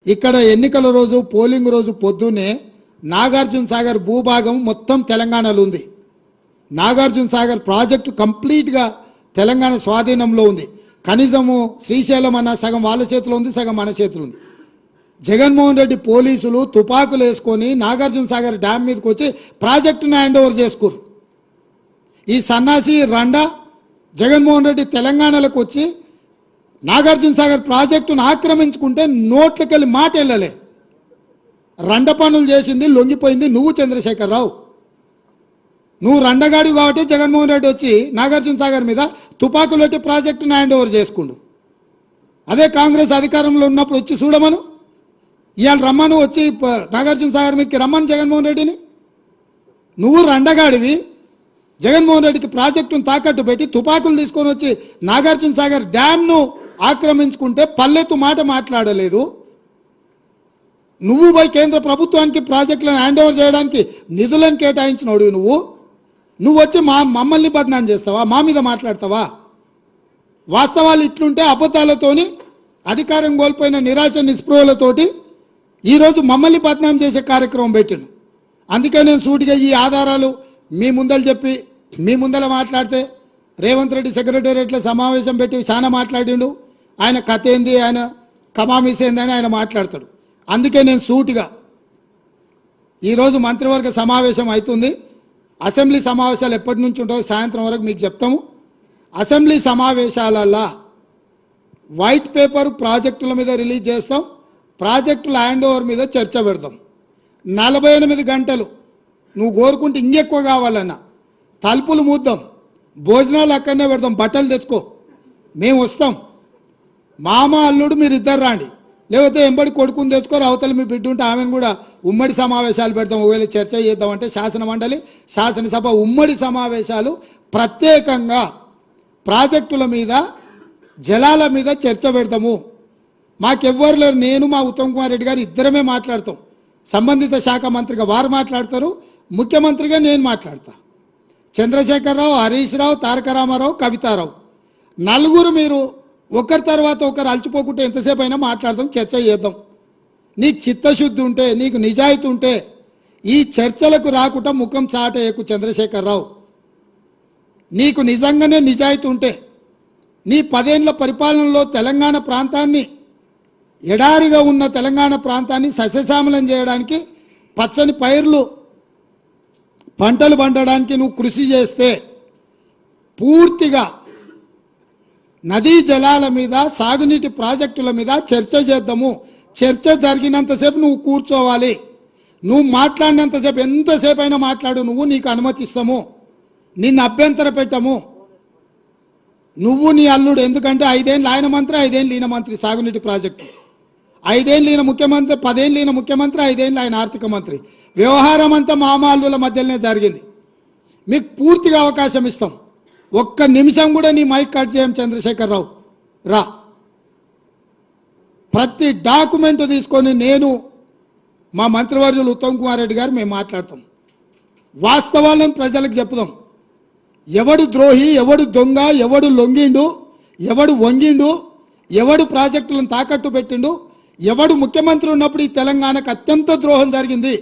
ఇక్కడ ఎన్నికల రోజు పోలింగ్ రోజు పొద్దున్నే నాగార్జున సాగర్ భూభాగం మొత్తం తెలంగాణలో ఉంది. నాగార్జున సాగర్ ప్రాజెక్టు కంప్లీట్గా తెలంగాణ స్వాధీనంలో ఉంది. కనీసము శ్రీశైలం అన్న సగం వాళ్ళ చేతిలో ఉంది, సగం మన చేతిలో ఉంది. జగన్మోహన్ రెడ్డి పోలీసులు తుపాకులు వేసుకొని నాగార్జున సాగర్ డ్యామ్ మీదకి వచ్చి ప్రాజెక్టును హ్యాండ్ ఓవర్ చేసుకోరు. ఈ సన్నాసి రండా జగన్మోహన్ రెడ్డి తెలంగాణలోకి వచ్చి నాగార్జున సాగర్ ప్రాజెక్టును ఆక్రమించుకుంటే నోట్లకెళ్ళి మాట వెళ్ళలే. రండ పనులు చేసింది లొంగిపోయింది నువ్వు చంద్రశేఖరరావు. నువ్వు రండగాడు కాబట్టి జగన్మోహన్ రెడ్డి వచ్చి నాగార్జున సాగర్ మీద తుపాకులు పెట్టి ప్రాజెక్టును హ్యాండ్ ఓవర్ చేసుకుండు. అదే కాంగ్రెస్ అధికారంలో ఉన్నప్పుడు వచ్చి చూడమను, ఇవాళ రమ్మను, వచ్చి నాగార్జున సాగర్ మీదకి రమ్మను జగన్మోహన్ రెడ్డిని. నువ్వు రండగాడివి, జగన్మోహన్ రెడ్డికి ప్రాజెక్టును తాకట్టు పెట్టి తుపాకులు తీసుకొని వచ్చి నాగార్జున సాగర్ డ్యామ్ను ఆక్రమించుకుంటే పల్లెత్తు మాట మాట్లాడలేదు. నువ్వు పోయి కేంద్ర ప్రభుత్వానికి ప్రాజెక్టులను హ్యాండ్ ఓవర్ చేయడానికి నిధులను కేటాయించినోడు నువ్వు వచ్చి మమ్మల్ని బదనాం చేస్తావా, మా మీద మాట్లాడతావా? వాస్తవాలు ఇట్లుంటే అబద్ధాలతోని అధికారం కోల్పోయిన నిరాశ నిస్పృహలతోటి ఈరోజు మమ్మల్ని బదనాం చేసే కార్యక్రమం పెట్టాను. అందుకే నేను సూటిగా ఈ ఆధారాలు మీ ముందలు చెప్పి మీ ముందర మాట్లాడితే రేవంత్ రెడ్డి సెక్రటేరియట్లో సమావేశం పెట్టి చాలా మాట్లాడిండు. ఆయన కథ ఏంది, ఆయన కమామిస్ ఏంది అని ఆయన మాట్లాడతాడు. అందుకే నేను సూటిగా ఈరోజు మంత్రివర్గ సమావేశం అవుతుంది. అసెంబ్లీ సమావేశాలు ఎప్పటి నుంచి ఉంటాయో సాయంత్రం వరకు మీకు చెప్తాము. అసెంబ్లీ సమావేశాలల్లో వైట్ పేపర్ ప్రాజెక్టుల మీద రిలీజ్ చేస్తాం, ప్రాజెక్టుల హ్యాండ్ ఓవర్ మీద చర్చ పెడతాం. 48 గంటలు నువ్వు కోరుకుంటే ఇంకెక్కువ కావాలన్నా తలుపులు మూద్దాం, భోజనాలు అక్కడనే పెడతాం, బట్టలు తెచ్చుకో, మేము వస్తాం. మామ అల్లుడు మీరు ఇద్దరు రాండి, లేకపోతే ఎంబడి కొడుకుని తెచ్చుకోరు, అవతల మీ బిడ్డ ఉంటే ఆమెను కూడా ఉమ్మడి సమావేశాలు పెడతాం. ఒకవేళ చర్చ చేద్దామంటే శాసన మండలి శాసనసభ ఉమ్మడి సమావేశాలు ప్రత్యేకంగా ప్రాజెక్టుల మీద జలాల మీద చర్చ పెడతాము. మాకెవ్వరు లేరు, నేను మా ఉత్తమ్ కుమార్ రెడ్డి గారు ఇద్దరమే మాట్లాడతాం. సంబంధిత శాఖ మంత్రిగా వారు మాట్లాడతారు, ముఖ్యమంత్రిగా నేను మాట్లాడతా. చంద్రశేఖరరావు, హరీష్ రావు, తారక రామారావు, కవితారావు నలుగురు మీరు ఒకరి తర్వాత ఒకరు అలచిపోకుంటే ఎంతసేపు అయినా మాట్లాడదాం, చర్చ చేద్దాం. నీకు చిత్తశుద్ధి ఉంటే, నీకు నిజాయితీ ఉంటే ఈ చర్చలకు రాకుండా ముఖం చాటేయకు చంద్రశేఖరరావు. నీకు నిజంగానే నిజాయితీ ఉంటే నీ 10 ఏళ్ల పరిపాలనలో తెలంగాణ ప్రాంతాన్ని, ఎడారిగా ఉన్న తెలంగాణ ప్రాంతాన్ని సస్యశ్యామలం చేయడానికి, పచ్చని పైర్లు పంటలు పండడానికి నువ్వు కృషి చేస్తే పూర్తిగా నదీ జలాల మీద, సాగునీటి ప్రాజెక్టుల మీద చర్చ చేద్దాము. చర్చ జరిగినంతసేపు నువ్వు కూర్చోవాలి. నువ్వు మాట్లాడినంతసేపు, ఎంతసేపు అయినా మాట్లాడు, నువ్వు, నీకు అనుమతిస్తాము, నిన్ను అభ్యంతర పెట్టము. నువ్వు నీ అల్లుడు, ఎందుకంటే 5 ఏళ్ళు ఆయన మంత్రి, 5 ఏళ్ళు ఈయన మంత్రి సాగునీటి ప్రాజెక్టు, 5 ఏళ్ళు ఈయన ముఖ్యమంత్రి, 10 ఏళ్ళు ఈయన ముఖ్యమంత్రి, 5 ఏళ్ళు ఆయన ఆర్థిక మంత్రి. వ్యవహారం అంతా మామ అల్లుల మధ్యలోనే జరిగింది. మీకు పూర్తిగా అవకాశం ఇస్తాం. ఒక్క నిమిషం కూడా నీ మైక్ కట్ చేయం చంద్రశేఖరరావు, రా. ప్రతి డాక్యుమెంట్ తీసుకొని నేను, మా మంత్రివర్యులు ఉత్తమ్ కుమార్ రెడ్డి గారు మేము మాట్లాడతాం. వాస్తవాలను ప్రజలకు చెప్పుదాం. ఎవడు ద్రోహి, ఎవడు దొంగ, ఎవడు లొంగిండు, ఎవడు వంగిండు, ఎవడు ప్రాజెక్టులను తాకట్టు పెట్టిండు, ఎవడు ముఖ్యమంత్రి ఉన్నప్పుడు ఈ తెలంగాణకు అత్యంత ద్రోహం జరిగింది